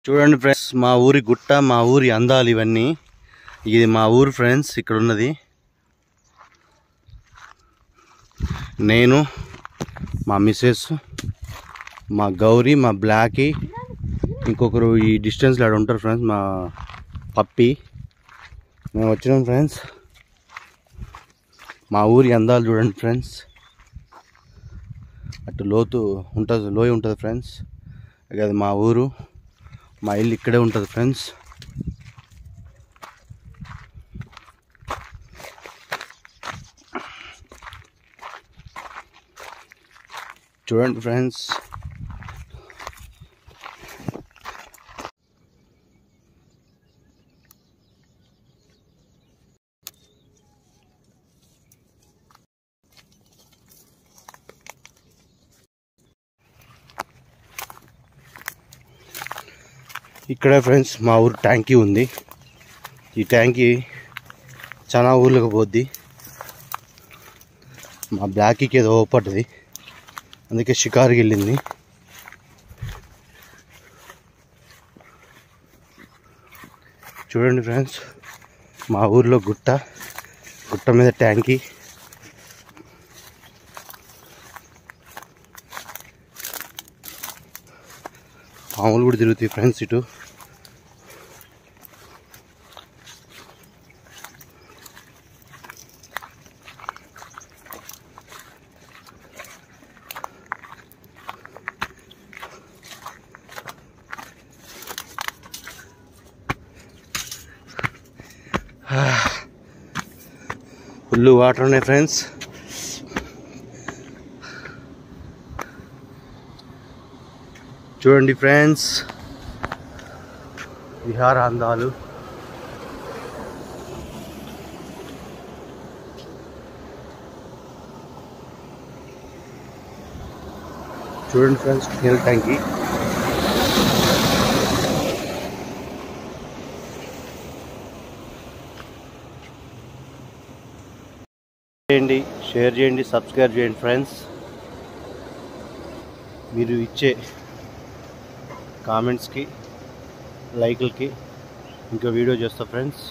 చూడండి ఫ్రెండ్స్, మా ఊరి గుట్ట, మా ఊరి అందాలు ఇవన్నీ. ఇది మా ఊరు ఫ్రెండ్స్. ఇక్కడ ఉన్నది నేను, మా మిస్సెస్, మా గౌరీ, మా బ్లాకీ, ఇంకొకరు ఈ డిస్టెన్స్లో ఆడ ఉంటారు ఫ్రెండ్స్, మా పప్పి. మేము వచ్చినాం ఫ్రెండ్స్. మా ఊరి అందాలు చూడండి ఫ్రెండ్స్. అటు లోయ ఉంటుంది ఫ్రెండ్స్. అది మా ఊరు. మా ఇల్లు ఇక్కడే ఉంటుంది ఫ్రెండ్స్. చూడండి ఫ్రెండ్స్, ఇక్కడే ఫ్రెండ్స్ మా ఊరు ట్యాంకీ ఉంది. ఈ ట్యాంకీ చాలా ఊర్లకు పోద్ది. మా బ్లాకీకి ఏదో ఓపడ్డది, అందుకే షికారుకి వెళ్ళింది. చూడండి ఫ్రెండ్స్, మా ఊర్లో గుట్ట మీద ట్యాంకీ. పాములు కూడా తిరుగుతాయి ఫ్రెండ్స్ ఇటు. ఫుల్ వాటర్ ఉన్నాయి ఫ్రెండ్స్. చూడండి ఫ్రెండ్స్, విహార అందాలు. చూడండి ఫ్రెండ్స్, నీళ్ళ ట్యాంకీ. చేయండి, షేర్ చేయండి, సబ్స్క్రైబ్ చేయండి ఫ్రెండ్స్. మీరు ఇచ్చే కామెంట్స్కి, లైక్లకి ఇంకో వీడియో చేస్తా ఫ్రెండ్స్.